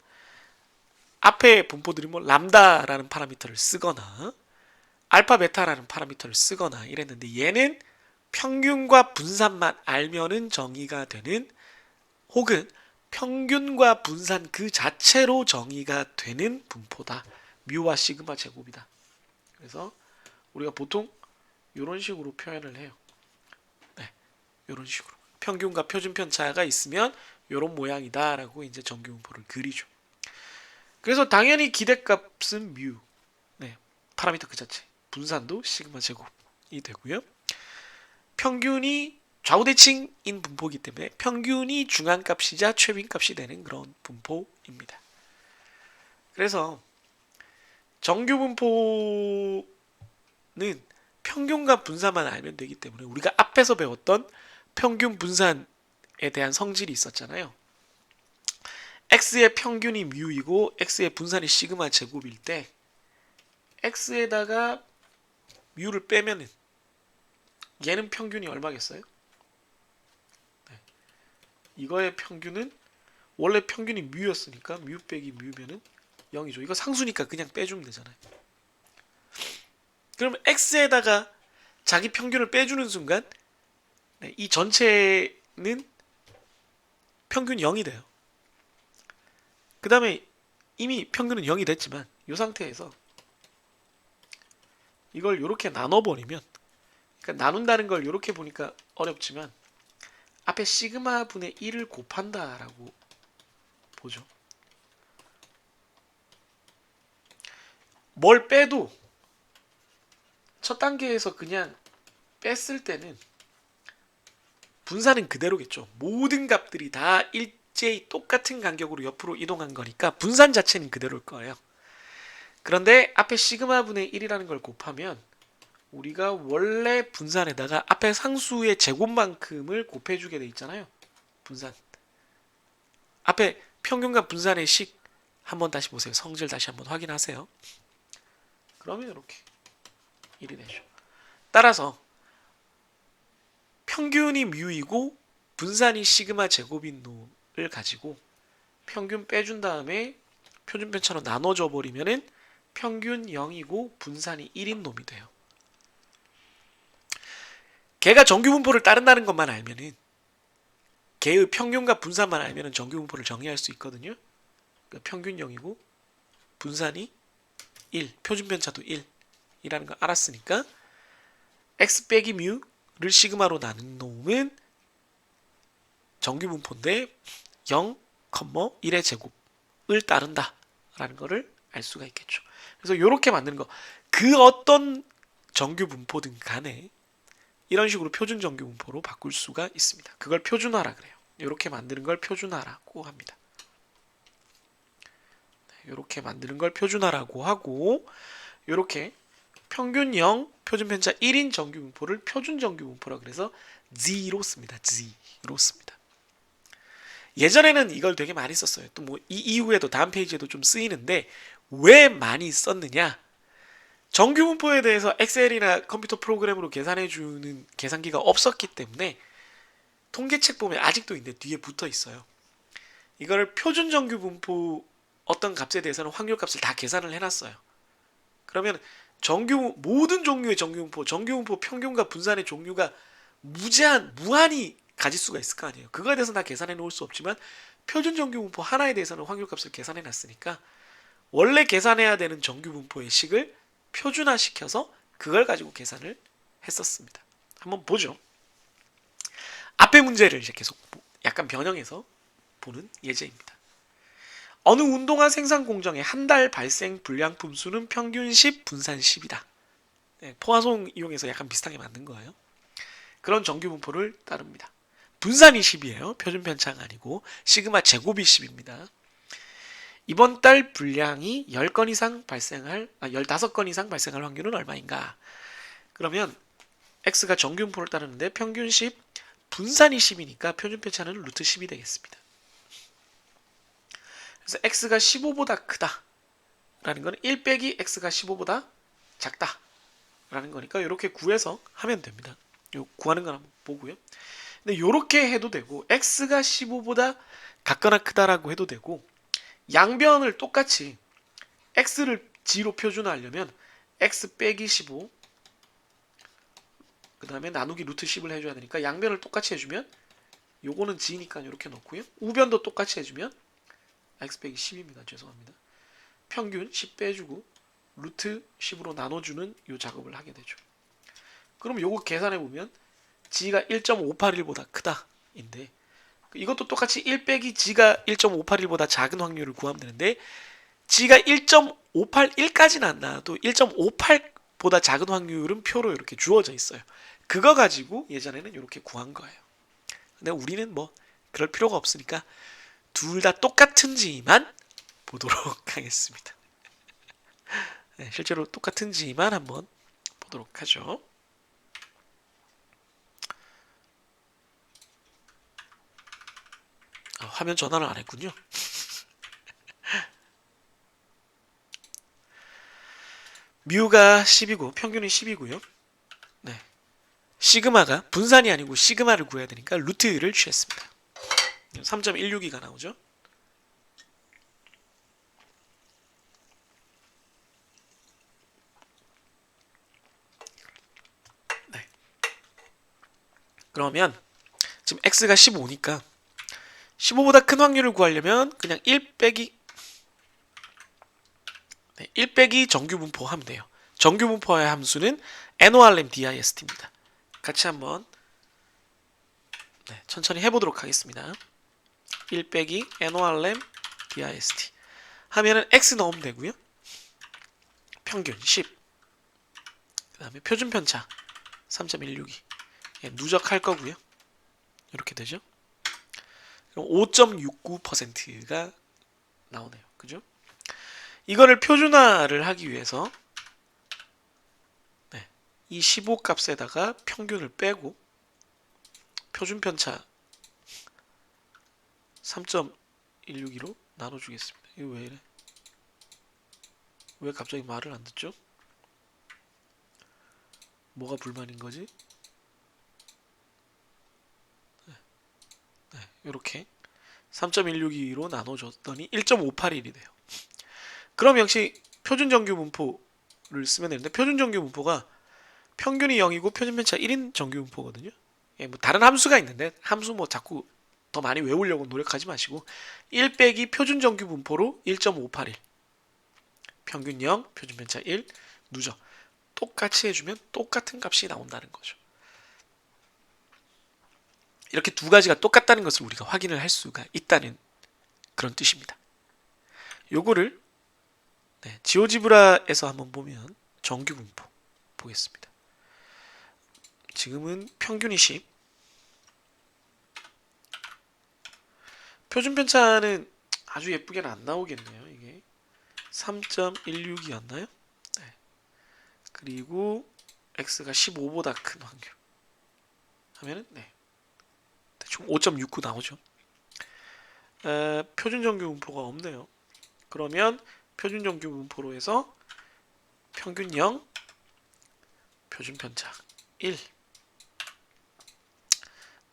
앞에 분포들이 뭐 람다라는 파라미터를 쓰거나 알파 베타라는 파라미터를 쓰거나 이랬는데 얘는 평균과 분산만 알면은 정의가 되는 혹은 평균과 분산 그 자체로 정의가 되는 분포다. 뮤와 시그마 제곱이다. 그래서 우리가 보통 이런 식으로 표현을 해요. 네, 이런 식으로 평균과 표준 편차가 있으면 이런 모양이다라고 이제 정규 분포를 그리죠. 그래서 당연히 기대값은 뮤, 네, 파라미터 그 자체, 분산도 시그마 제곱이 되고요. 평균이 좌우대칭인 분포이기 때문에 평균이 중앙값이자 최빈값이 되는 그런 분포입니다. 그래서 정규 분포는 평균과 분산만 알면 되기 때문에 우리가 앞에서 배웠던 평균 분산에 대한 성질이 있었잖아요. x의 평균이 뮤이고 x의 분산이 시그마 제곱일 때 x에다가 뮤를 빼면은 얘는 평균이 얼마겠어요? 네. 이거의 평균은 원래 평균이 뮤였으니까 뮤 빼기 뮤면은 0이죠. 이거 상수니까 그냥 빼주면 되잖아요. 그러면 x에다가 자기 평균을 빼주는 순간 이 전체는 평균 0이 돼요. 그 다음에 이미 평균은 0이 됐지만 이 상태에서 이걸 이렇게 나눠버리면 그러니까 나눈다는 걸 이렇게 보니까 어렵지만 앞에 시그마 분의 1을 곱한다라고 보죠. 뭘 빼도 첫 단계에서 그냥 뺐을 때는 분산은 그대로겠죠. 모든 값들이 다 일제히 똑같은 간격으로 옆으로 이동한 거니까 분산 자체는 그대로일 거예요. 그런데 앞에 시그마 분의 1이라는 걸 곱하면 우리가 원래 분산에다가 앞에 상수의 제곱만큼을 곱해주게 돼 있잖아요. 분산. 앞에 평균과 분산의 식 한번 다시 보세요. 성질 다시 한번 확인하세요. 그러면 이렇게 1이 되죠. 따라서 평균이 뮤이고 분산이 시그마 제곱인 놈을 가지고 평균 빼준 다음에 표준 편차로 나눠줘 버리면은 평균 0이고 분산이 1인 놈이 돼요. 걔가 정규 분포를 따른다는 것만 알면은 걔의 평균과 분산만 알면은 정규 분포를 정의할 수 있거든요. 그러니까 평균 0이고 분산이 1, 표준 편차도 1이라는 걸 알았으니까 x 빼기 뮤를 시그마로 나눈 놈은 정규 분포인데 0, 1의 제곱을 따른다 라는 거를 알 수가 있겠죠. 그래서 이렇게 만드는 거, 그 어떤 정규 분포든 간에 이런 식으로 표준 정규 분포로 바꿀 수가 있습니다. 그걸 표준화라 그래요. 이렇게 만드는 걸 표준화라고 합니다. 이렇게 만드는 걸 표준화라고 하고, 요렇게 평균 0, 표준 편차 1인 정규 분포를 표준 정규 분포라 그래서 Z로 씁니다. Z로 씁니다. 예전에는 이걸 되게 많이 썼어요. 또 뭐 이 이후에도 다음 페이지에도 좀 쓰이는데 왜 많이 썼느냐? 정규 분포에 대해서 엑셀이나 컴퓨터 프로그램으로 계산해주는 계산기가 없었기 때문에 통계책 보면 아직도 있는데 뒤에 붙어 있어요. 이거를 표준 정규 분포 어떤 값에 대해서는 확률 값을 다 계산을 해놨어요. 그러면 모든 종류의 정규 분포 평균과 분산의 종류가 무한히 가질 수가 있을 거 아니에요. 그거에 대해서 다 계산해 놓을 수 없지만 표준 정규 분포 하나에 대해서는 확률 값을 계산해 놨으니까 원래 계산해야 되는 정규 분포의 식을 표준화 시켜서 그걸 가지고 계산을 했었습니다. 한번 보죠. 앞의 문제를 이제 계속 약간 변형해서 보는 예제입니다. 어느 운동화 생산 공정의 한 달 발생 불량품 수는 평균 10, 분산 10이다. 네, 포화송 이용해서 약간 비슷하게 만든 거예요. 그런 정규 분포를 따릅니다. 분산이 10이에요. 표준 편차가 아니고 시그마 제곱이 10입니다. 이번 달 불량이 15건 이상 발생할 확률은 얼마인가? 그러면 x가 정규 분포를 따르는데 평균 10, 분산이 10이니까 표준 편차는 루트 10이 되겠습니다. 그래서 x가 15보다 크다 라는 거는 1 빼기 x가 15보다 작다 라는 거니까 이렇게 구해서 하면 됩니다. 요 구하는 걸 한번 보고요. 근데 이렇게 해도 되고 x가 15보다 같거나 크다라고 해도 되고 양변을 똑같이 x를 g로 표준화하려면 x 빼기 15 그 다음에 나누기 루트 10을 해줘야 되니까 양변을 똑같이 해주면 요거는 g니까 이렇게 넣고요. 우변도 똑같이 해주면 x 빼기 10입니다. 죄송합니다. 평균 10 빼주고 루트 10으로 나눠주는 요 작업을 하게 되죠. 그럼 요거 계산해보면 g가 1.581보다 크다 인데 이것도 똑같이 1 빼기 g가 1.581보다 작은 확률을 구하면 되는데 g가 1.581까지는 안 나와도 1.58보다 작은 확률은 표로 이렇게 주어져 있어요. 그거 가지고 예전에는 이렇게 구한 거예요. 근데 우리는 뭐 그럴 필요가 없으니까 둘 다 똑같은지만 보도록 하겠습니다. 네, 실제로 똑같은지만 한번 보도록 하죠. 화면 전환을 안 했군요. 뮤가 10이고 평균이 10이고요. 네. 시그마가 분산이 아니고 시그마를 구해야 되니까 루트를 취했습니다. 3.162가 나오죠. 네. 그러면 지금 x가 15니까 15보다 큰 확률을 구하려면 그냥 1 빼기 1 빼기 정규 분포 하면 돼요. 정규 분포의 함수는 NORM DIST입니다. 같이 한번 천천히 해보도록 하겠습니다. 1 빼기 NORM DIST 하면은 x 넣으면 되고요. 평균 10 그 다음에 표준 편차 3.162 누적할 거고요. 이렇게 되죠. 5.69%가 나오네요. 그죠? 이거를 표준화를 하기 위해서 이 15 값에다가 평균을 빼고 표준 편차 3.162로 나눠주겠습니다. 이거 왜 이래? 왜 갑자기 말을 안 듣죠? 뭐가 불만인 거지? 이렇게 3.162로 나눠줬더니 1.581이 돼요. 그럼 역시 표준 정규 분포를 쓰면 되는데 표준 정규 분포가 평균이 0이고 표준 편차 1인 정규 분포거든요. 뭐 다른 함수가 있는데 함수 뭐 자꾸 더 많이 외우려고 노력하지 마시고 1 빼기 표준 정규 분포로 1.581 평균 0, 표준 편차 1, 누적 똑같이 해주면 똑같은 값이 나온다는 거죠. 이렇게 두 가지가 똑같다는 것을 우리가 확인을 할 수가 있다는 그런 뜻입니다. 요거를 지오지브라에서 한번 보면 정규 분포 보겠습니다. 지금은 평균이 10 표준 편차는 아주 예쁘게는 안 나오겠네요. 이게 3.162였나요? 네. 그리고 x가 15보다 큰 확률 하면은 대충 5.69 나오죠. 표준 정규 분포가 없네요. 그러면 표준 정규 분포로 해서 평균 0, 표준 편차 1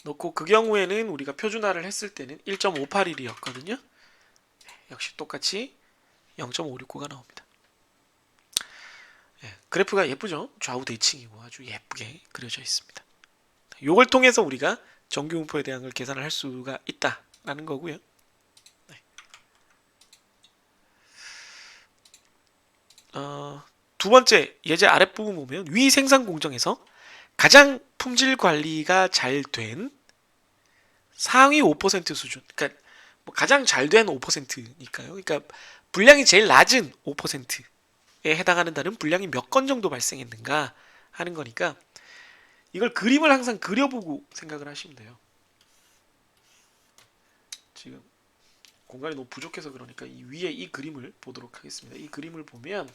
놓고, 그 경우에는 우리가 표준화를 했을 때는 1.581이었거든요. 역시 똑같이 0.569가 나옵니다. 그래프가 예쁘죠? 좌우 대칭이고 아주 예쁘게 그려져 있습니다. 이걸 통해서 우리가 정규 분포에 대한 걸 계산을 할 수가 있다라는 거고요. 두 번째, 예제 아랫부분 보면 위 생산 공정에서 가장 품질 관리가 잘 된 상위 5% 수준, 그러니까 뭐 가장 잘 된 5%니까요. 그러니까 분량이 제일 낮은 5%에 해당하는 다른 분량이 몇 건 정도 발생했는가 하는 거니까, 이걸 그림을 항상 그려보고 생각을 하시면 돼요. 지금 공간이 너무 부족해서 그러니까 이 위에 이 그림을 보도록 하겠습니다. 이 그림을 보면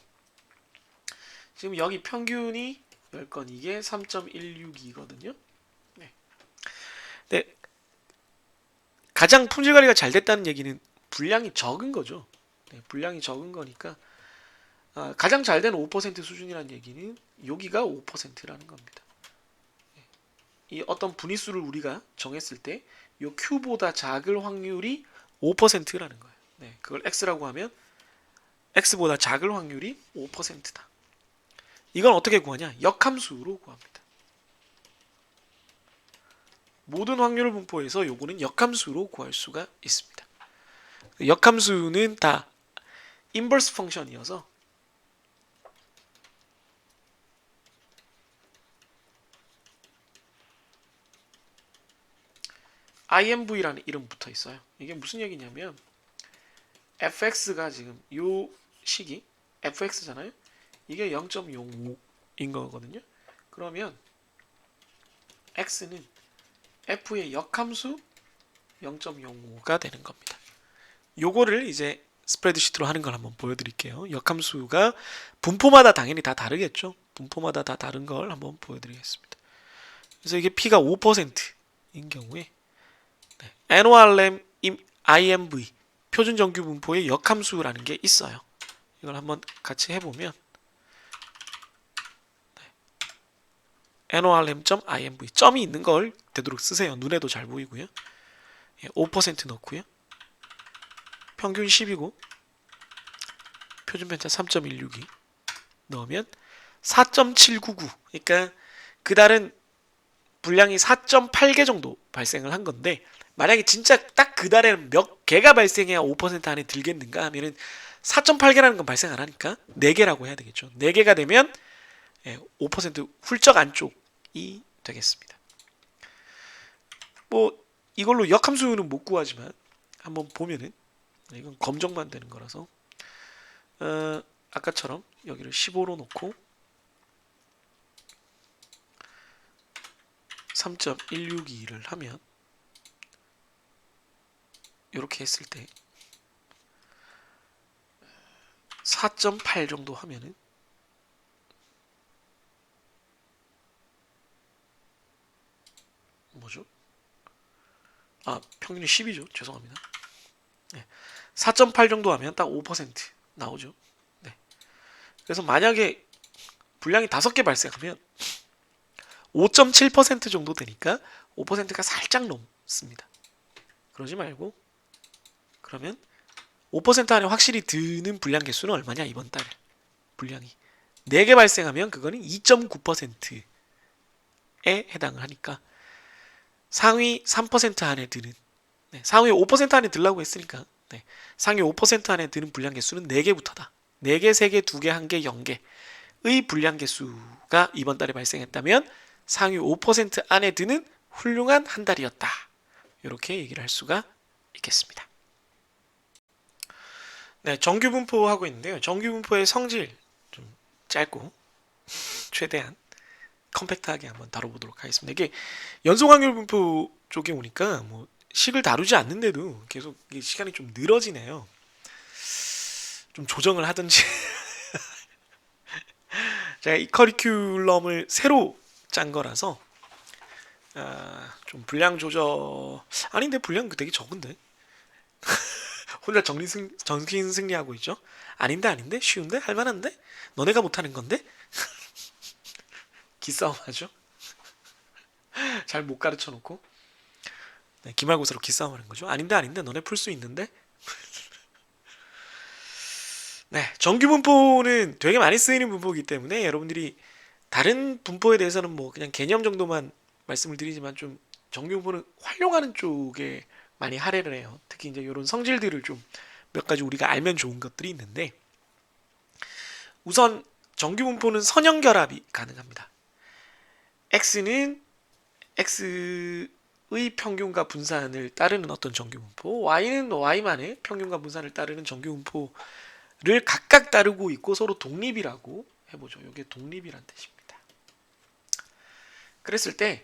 지금 여기 평균이 10건, 이게 3.162거든요. 네. 가장 품질 관리가 잘 됐다는 얘기는 분량이 적은 거죠. 분량이 적은 거니까 가장 잘 된 5% 수준이라는 얘기는 여기가 5%라는 겁니다. 이 어떤 분위수를 우리가 정했을 때 이 Q보다 작을 확률이 5%라는 거예요. 그걸 X라고 하면 X보다 작을 확률이 5%다. 이건 어떻게 구하냐? 역함수로 구합니다. 모든 확률 분포에서 요거는 역함수로 구할 수가 있습니다. 역함수는 다 인버스 펑션이어서 IMV라는 이름 붙어 있어요. 이게 무슨 얘기냐면 fx가 지금 요 식이 fx잖아요. 이게 0.05인 거거든요. 그러면 x는 f의 역함수 0.05가 되는 겁니다. 요거를 이제 스프레드시트로 하는 걸 한번 보여드릴게요. 역함수가 분포마다 당연히 다 다르겠죠. 분포마다 다 다른 걸 한번 보여드리겠습니다. 그래서 이게 P가 5%인 경우에 NORM IMV 표준 정규 분포의 역함수라는 게 있어요. 이걸 한번 같이 해보면 NORM.IMV 점이 있는 걸 되도록 쓰세요. 눈에도 잘 보이고요. 5% 넣고요. 평균 10이고 표준 편차 3.162 넣으면 4.799. 그러니까 그달은 분량이 4.8개 정도 발생을 한 건데, 만약에 진짜 딱 그달에는 몇 개가 발생해야 5% 안에 들겠는가 하면은 4.8개라는 건 발생 안 하니까 4개라고 해야 되겠죠. 4개가 되면 5% 훌쩍 안쪽이 되겠습니다. 뭐 이걸로 역함수는 못 구하지만 한번 보면은 이건 검정만 되는 거라서 아까처럼 여기를 15로 놓고 3.162를 하면 이렇게 했을 때 4.8 정도 하면은 뭐죠? 평균이 10이죠. 죄송합니다. 4.8 정도 하면 딱 5% 나오죠. 그래서 만약에 분량이 5개 발생하면 5.7% 정도 되니까 5%가 살짝 넘습니다. 그러지 말고, 그러면 5% 안에 확실히 드는 분량 개수는 얼마냐? 이번 달 분량이 4개 발생하면 그거는 2.9%에 해당을 하니까 상위 3% 안에 드는, 상위 5% 안에 들라고 했으니까 상위 5% 안에 드는 분량 개수는 4개부터다. 4개, 3개, 2개, 1개, 0개의 분량 개수가 이번 달에 발생했다면 상위 5% 안에 드는 훌륭한 한 달이었다. 이렇게 얘기를 할 수가 있겠습니다. 정규 분포하고 있는데요. 정규 분포의 성질 좀 짧고 최대한 컴팩트하게 한번 다뤄보도록 하겠습니다. 이게 연속 확률 분포 쪽에 오니까 뭐 식을 다루지 않는데도 계속 시간이 좀 늘어지네요. 좀 조정을 하든지 제가 이 커리큘럼을 새로 짠 거라서 좀 분량 조절 아닌데 분량 되게 적은데 혼자 정신 승리하고 있죠. 아닌데 쉬운데 할만한데 너네가 못하는 건데 기싸움 하죠. 잘 못 가르쳐 놓고 네, 기말고사로 기싸움 하는 거죠. 아닌데 너네 풀 수 있는데. 네, 정규 분포는 되게 많이 쓰이는 분포이기 때문에 여러분들이 다른 분포에 대해서는 뭐 그냥 개념 정도만 말씀을 드리지만 좀 정규 분포는 활용하는 쪽에 많이 할애를 해요. 특히 이제 이런 성질들을 좀 몇 가지 우리가 알면 좋은 것들이 있는데 우선 정규 분포는 선형 결합이 가능합니다. x는 x의 평균과 분산을 따르는 어떤 정규 분포, y는 y만의 평균과 분산을 따르는 정규 분포를 각각 따르고 있고 서로 독립이라고 해보죠. 이게 독립이란 뜻입니다. 그랬을 때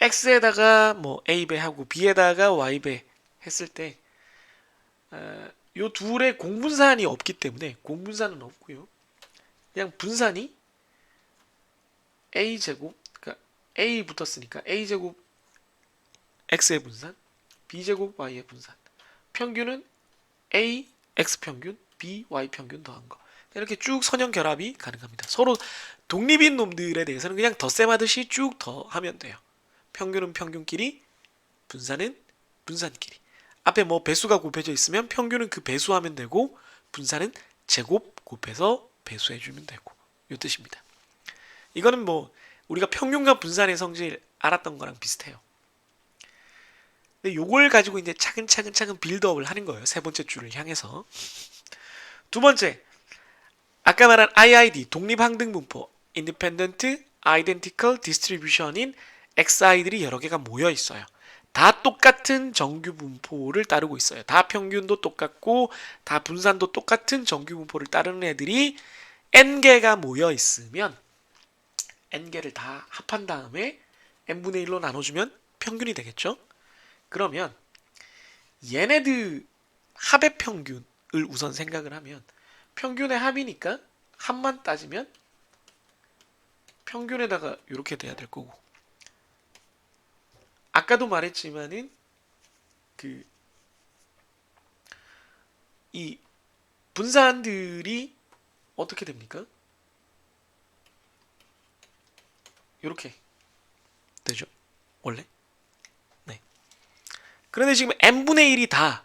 x에다가 뭐 a배 하고 b에다가 y배 했을 때 요 둘의 공분산이 없기 때문에 공분산은 없고요. 그냥 분산이 a제곱, 그러니까 a 붙었으니까 a제곱 x의 분산, b제곱 y의 분산. 평균은 a x 평균, b y 평균 더한 거. 이렇게 쭉 선형 결합이 가능합니다. 서로 독립인 놈들에 대해서는 그냥 덧셈하듯이 쭉 더하면 돼요. 평균은 평균끼리, 분산은 분산끼리. 앞에 뭐 배수가 곱해져 있으면 평균은 그 배수하면 되고 분산은 제곱 곱해서 배수해주면 되고 이 뜻입니다. 이거는 뭐 우리가 평균과 분산의 성질 알았던 거랑 비슷해요. 근데 요걸 가지고 이제 차근차근 빌드업을 하는 거예요. 세 번째 줄을 향해서. 두 번째, 아까 말한 IID 독립항등분포 Independent Identical Distribution인 XI들이 여러 개가 모여 있어요. 다 똑같은 정규 분포를 따르고 있어요. 다 평균도 똑같고 다 분산도 똑같은 정규 분포를 따르는 애들이 n개가 모여 있으면 n개를 다 합한 다음에 n분의 1로 나눠주면 평균이 되겠죠? 그러면 얘네들 합의 평균을 우선 생각을 하면 평균의 합이니까 합만 따지면 평균에다가 이렇게 돼야 될 거고 아까도 말했지만은 이 분산들이 어떻게 됩니까? 이렇게 되죠. 원래. 네. 그런데 지금 n분의 1이 다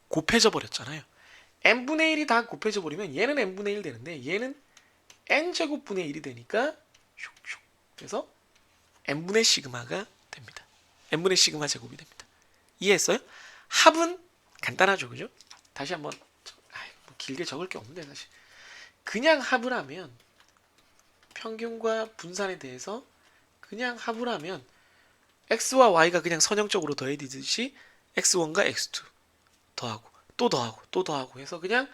곱해져 버렸잖아요. n분의 1이 다 곱해져 버리면 얘는 n분의 1 되는데 얘는 n제곱분의 1이 되니까 슉슉 그래서 n분의 시그마가 됩니다. n분의 시그마 제곱이 됩니다. 이해했어요? 합은 간단하죠. 그죠? 다시 한번 뭐 길게 적을 게 없는데 사실 그냥 합을 하면 평균과 분산에 대해서 그냥 합을 하면 x와 y가 그냥 선형적으로 더해지듯이 x1과 x2 더하고 또 더하고 또 더하고 해서 그냥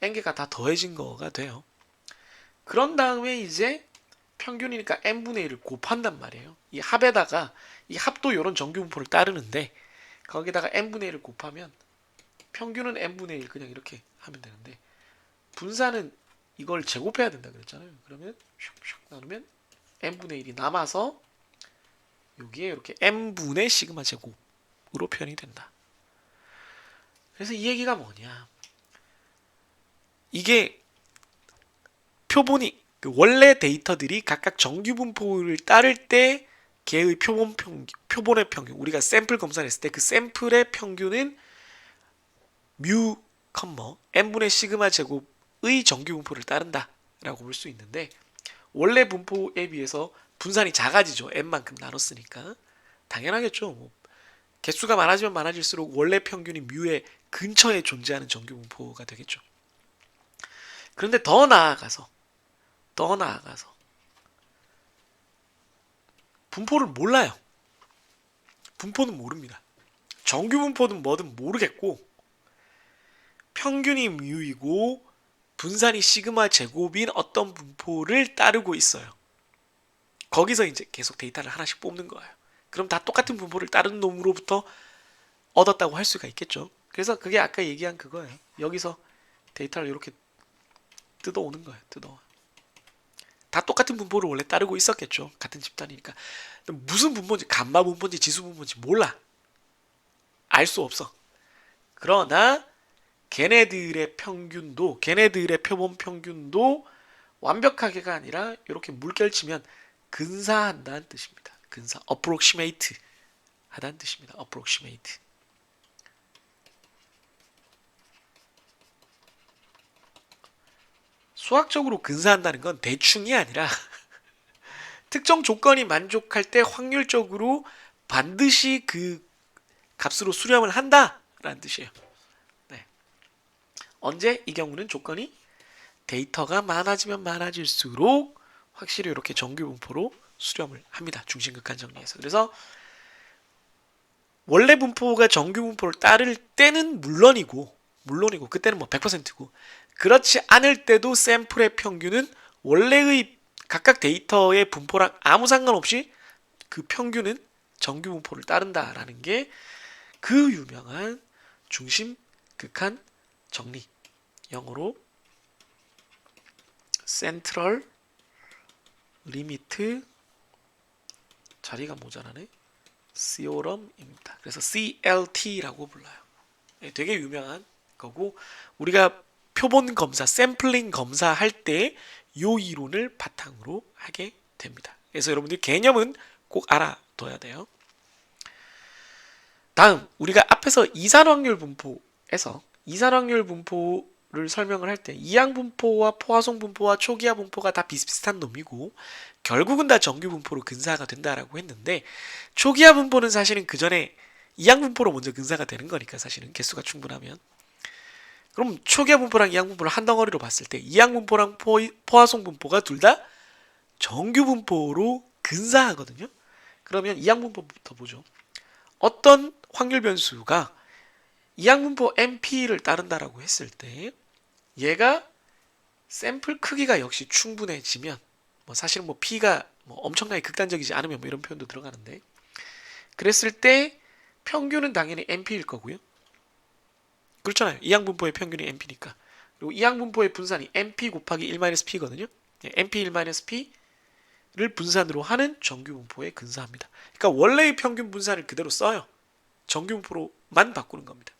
n개가 다 더해진 거가 돼요. 그런 다음에 이제 평균이니까 n분의 1을 곱한단 말이에요. 이 합에다가 이 합도 이런 정규분포를 따르는데 거기다가 n분의 1을 곱하면 평균은 n분의 1 그냥 이렇게 하면 되는데 분산은 이걸 제곱해야 된다 그랬잖아요. 그러면 슉슉 나누면 n분의 1이 남아서 여기에 이렇게 n분의 시그마 제곱으로 표현이 된다. 그래서 이 얘기가 뭐냐? 이게 표본이 원래 데이터들이 각각 정규 분포를 따를 때 걔의 표본의 평균 우리가 샘플 검사를 했을 때 그 샘플의 평균은 뮤 컴머 n분의 시그마 제곱의 정규 분포를 따른다 라고 볼 수 있는데 원래 분포에 비해서 분산이 작아지죠. n만큼 나눴으니까 당연하겠죠. 뭐 개수가 많아지면 많아질수록 원래 평균이 뮤의 근처에 존재하는 정규 분포가 되겠죠. 그런데 더 나아가서 분포를 몰라요. 분포는 모릅니다. 정규 분포는 뭐든 모르겠고 평균이 뮤이고 분산이 시그마 제곱인 어떤 분포를 따르고 있어요. 거기서 이제 계속 데이터를 하나씩 뽑는 거예요. 그럼 다 똑같은 분포를 따르는 놈으로부터 얻었다고 할 수가 있겠죠. 그래서 그게 아까 얘기한 그거예요. 여기서 데이터를 이렇게 뜯어오는 거예요. 뜯어와. 다 똑같은 분포를 원래 따르고 있었겠죠. 같은 집단이니까. 무슨 분포인지, 감마 분포인지 지수 분포인지 몰라. 알 수 없어. 그러나 걔네들의 평균도, 걔네들의 표본 평균도 완벽하게가 아니라 이렇게 물결치면 근사한다는 뜻입니다. 근사, approximate 하다는 뜻입니다. approximate. 수학적으로 근사한다는 건 대충이 아니라 특정 조건이 만족할 때 확률적으로 반드시 그 값으로 수렴을 한다라는 뜻이에요. 네. 언제? 이 경우는 조건이 데이터가 많아지면 많아질수록 확실히 이렇게 정규 분포로 수렴을 합니다. 중심극한 정리에서. 그래서 원래 분포가 정규 분포를 따를 때는 물론이고 그때는 뭐 100%고 그렇지 않을 때도 샘플의 평균은 원래의 각각 데이터의 분포랑 아무 상관없이 그 평균은 정규 분포를 따른다라는 게 그 유명한 중심 극한 정리, 영어로 센트럴 리미트, 자리가 모자라네, 시오럼입니다. 그래서 CLT라고 불러요. 되게 유명한 거고, 우리가 표본 검사, 샘플링 검사할 때 이 이론을 바탕으로 하게 됩니다. 그래서 여러분들 개념은 꼭 알아둬야 돼요. 다음, 우리가 앞에서 이산확률 분포에서 이산확률 분포를 설명을 할 때 이항 분포와 포화송 분포와 초기화 분포가 다 비슷비슷한 놈이고 결국은 다 정규 분포로 근사가 된다라고 했는데, 초기화 분포는 사실은 그 전에 이항 분포로 먼저 근사가 되는 거니까 사실은 개수가 충분하면, 그럼 초기화 분포랑 이항 분포를 한 덩어리로 봤을 때 이항 분포랑 포화송 분포가 둘 다 정규 분포로 근사하거든요. 그러면 이항 분포부터 보죠. 어떤 확률 변수가 이항 분포 MP를 따른다라고 했을 때 얘가 샘플 크기가 역시 충분해지면, 뭐 사실은 뭐 P가 뭐 엄청나게 극단적이지 않으면 뭐 이런 표현도 들어가는데, 그랬을 때 평균은 당연히 MP일 거고요. 그렇잖아요. 이항 분포의 평균이 MP니까. 그리고 이항 분포의 분산이 MP 곱하기 1-P거든요. MP 1-P를 분산으로 하는 정규 분포에 근사합니다. 그러니까 원래의 평균 분산을 그대로 써요. 정규 분포로만 바꾸는 겁니다.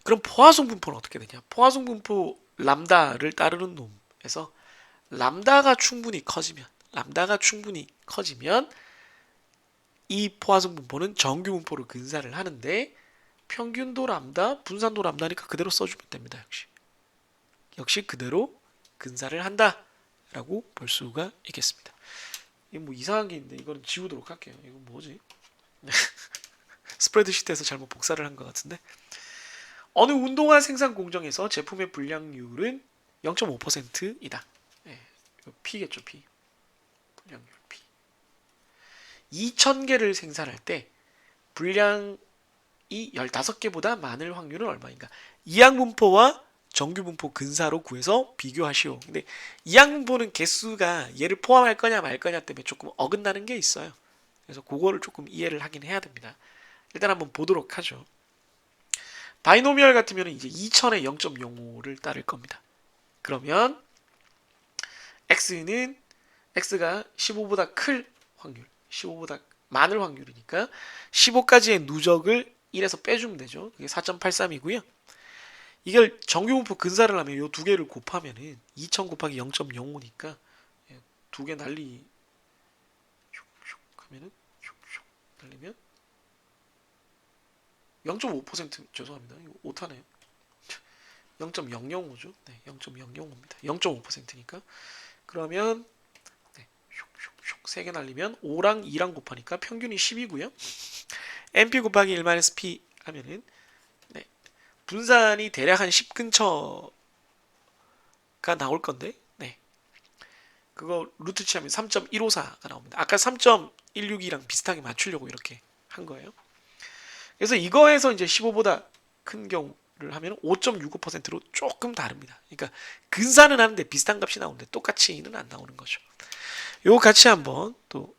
그럼 포화송 분포는 어떻게 되냐? 포화송 분포 람다를 따르는 놈에서 람다가 충분히 커지면 이 포화송 분포는 정규 분포로 근사를 하는데, 평균도 람다, 분산도 람다니까 그대로 써주면 됩니다. 역시 그대로 근사를 한다라고 볼 수가 있겠습니다. 이거 뭐 이상한 게 있는데 이거는 지우도록 할게요. 이거 뭐지? 스프레드시트에서 잘못 복사를 한 것 같은데, 어느 운동화 생산 공정에서 제품의 불량률은 0.5%이다. 네, P겠죠, P. 불량률 P. 2,000개를 생산할 때 불량이 15개보다 많을 확률은 얼마인가? 이항 분포와 정규 분포 근사로 구해서 비교하시오. 근데 이항 분포는 개수가 얘를 포함할 거냐 말 거냐 때문에 조금 어긋나는 게 있어요. 그래서 그거를 조금 이해를 하긴 해야 됩니다. 일단 한번 보도록 하죠. 바이노미얼 같으면 이제 2000에 0.05를 따를 겁니다. 그러면 x가 15보다 클 확률, 15보다 많을 확률이니까 15까지의 누적을 1에서 빼주면 되죠. 그게 4.83이고요. 이걸 정규분포 근사를 하면 이 두 개를 곱하면은 2000 곱하기 0.05니까 두 개 날리 하면은 날리면 0.5% 죄송합니다. 이거 오타네요. 0.005죠. 네, 0.005입니다. 0.5%니까 그러면 네, 3개 날리면 5랑 2랑 곱하니까 평균이 10이고요. MP 곱하기 1-P 하면은 네, 분산이 대략 한 10 근처가 나올 건데, 네, 그거 루트 치하면 3.154가 나옵니다. 아까 3.162랑 비슷하게 맞추려고 이렇게 한 거예요. 그래서 이거에서 이제 15보다 큰 경우를 하면 5.65%로 조금 다릅니다. 그러니까 근사는 하는데 비슷한 값이 나오는데 똑같이는 안 나오는 거죠. 요거 같이 한번 또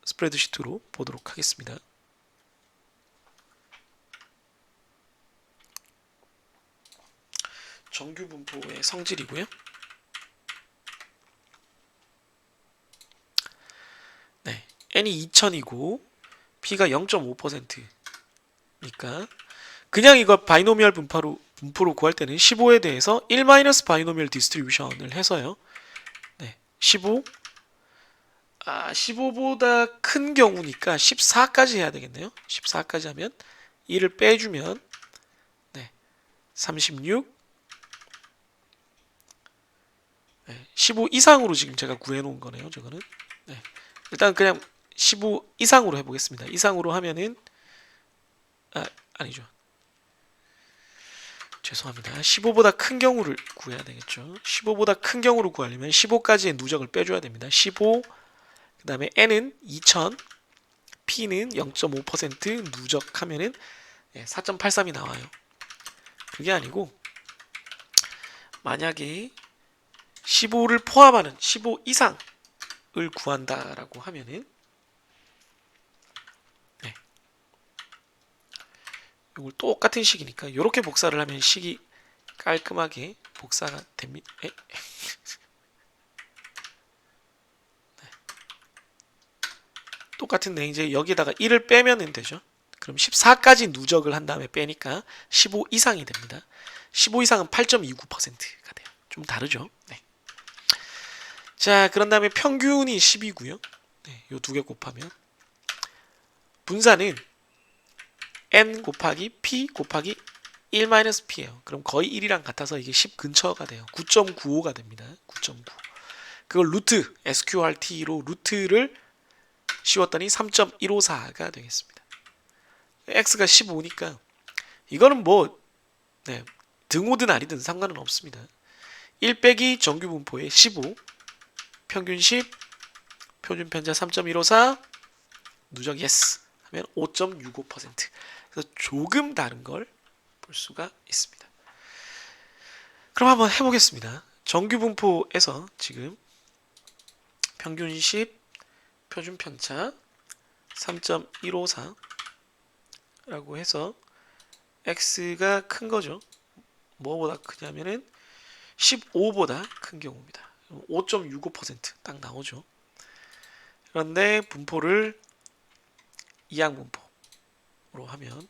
스프레드시트로 보도록 하겠습니다. 정규 분포의 성질이고요. n이 2000이고 p가 0.5%니까 그냥 이거 바이노미얼 분포로 구할 때는 15에 대해서 1 마이너스 바이노미얼 디스트리뷰션을 해서요. 네, 15보다 큰 경우니까 14까지 해야 되겠네요. 14까지 하면 1을 빼주면 네, 36 네, 15 이상으로 지금 제가 구해놓은 거네요. 저거는 네, 일단 그냥 15 이상으로 해보겠습니다. 이상으로 하면은 아니죠. 죄송합니다. 15보다 큰 경우를 구해야 되겠죠. 15보다 큰 경우를 구하려면 15까지의 누적을 빼줘야 됩니다. 15, 그 다음에 n은 2000, p는 0.5% 누적하면은 4.83이 나와요. 그게 아니고 만약에 15를 포함하는 15 이상을 구한다라고 하면은 이걸 똑같은 식이니까 이렇게 복사를 하면 식이 깔끔하게 복사가 됩니다. 네. 똑같은데 이제 여기다가 1을 빼면 되죠. 그럼 14까지 누적을 한 다음에 빼니까 15 이상이 됩니다. 15 이상은 8.29%가 돼요. 좀 다르죠. 네. 자, 그런 다음에 평균이 10이고요. 네, 요 두 개 곱하면 분산은 n 곱하기 p 곱하기 1-p예요. 그럼 거의 1이랑 같아서 이게 10 근처가 돼요. 9.95가 됩니다. 9.9. 그걸 루트 sqrt로 루트를 씌웠더니 3.154가 되겠습니다. x가 15니까 이거는 뭐 등호든 아니든 상관은 없습니다. 1 빼기 정규 분포의 15 평균 10 표준 편차 3.154 누적 yes 하면 5.65%. 그래서 조금 다른 걸 볼 수가 있습니다. 그럼 한번 해보겠습니다. 정규 분포에서 지금 평균 10 표준 편차 3.154 라고 해서 x가 큰 거죠. 뭐보다 크냐면은 15보다 큰 경우입니다. 5.65% 딱 나오죠. 그런데 분포를 이항 분포로 하면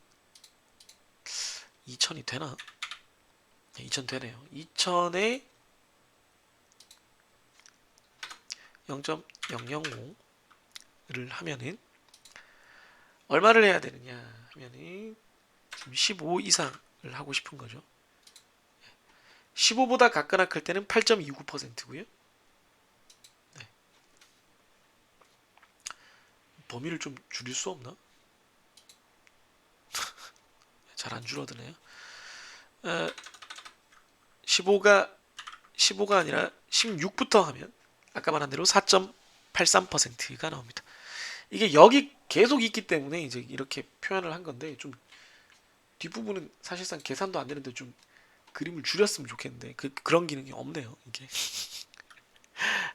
2000이 되나? 2000 되네요. 2000에 0.005를 하면은 얼마를 해야 되느냐 하면은 지금 15 이상을 하고 싶은 거죠. 15보다 같거나 클 때는 8.29%고요. 네. 범위를 좀 줄일 수 없나? 잘 안 줄어드네요. 15가 아니라 16부터 하면 아까 말한 대로 4.83%가 나옵니다. 이게 여기 계속 있기 때문에 이제 이렇게 표현을 한 건데 좀 뒷부분은 사실상 계산도 안 되는데 좀 그림을 줄였으면 좋겠는데 그런 기능이 없네요. 이게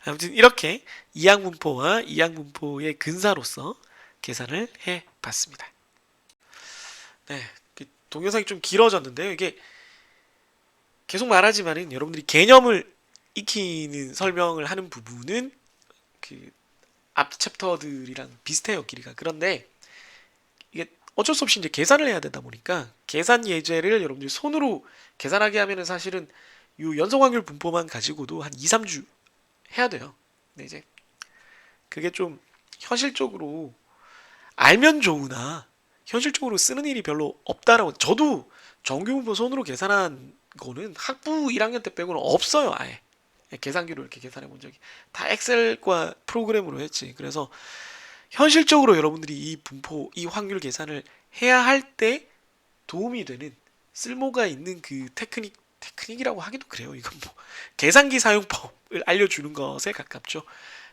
아무튼 이렇게 이항분포와 이항분포의 근사로서 계산을 해봤습니다. 네, 동영상이 좀 길어졌는데요. 이게 계속 말하지만은 여러분들이 개념을 익히는 설명을 하는 부분은 그 앞 챕터들이랑 비슷해요, 길이가. 그런데 이게 어쩔 수 없이 이제 계산을 해야 되다 보니까 계산 예제를 여러분들이 손으로 계산하게 하면은 사실은 이 연속 확률 분포만 가지고도 한 2, 3주 해야 돼요. 근데 이제 그게 좀 현실적으로 알면 좋으나 현실적으로 쓰는 일이 별로 없다라고. 저도 정규 분포 손으로 계산한 거는 학부 1학년 때 빼고는 없어요. 아예 계산기로 이렇게 계산해 본 적이 다 엑셀과 프로그램으로 했지. 그래서 현실적으로 여러분들이 이 분포, 이 확률 계산을 해야 할 때 도움이 되는 쓸모가 있는 그 테크닉이라고 하기도 그래요. 이건 뭐 계산기 사용법을 알려주는 것에 가깝죠.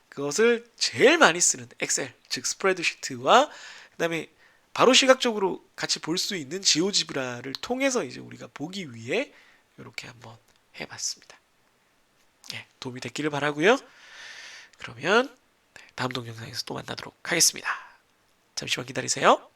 그것을 제일 많이 쓰는 엑셀, 즉 스프레드시트와 그다음에 바로 시각적으로 같이 볼 수 있는 지오지브라를 통해서 이제 우리가 보기 위해 이렇게 한번 해봤습니다. 도움이 됐기를 바라고요. 그러면 다음 동영상에서 또 만나도록 하겠습니다. 잠시만 기다리세요.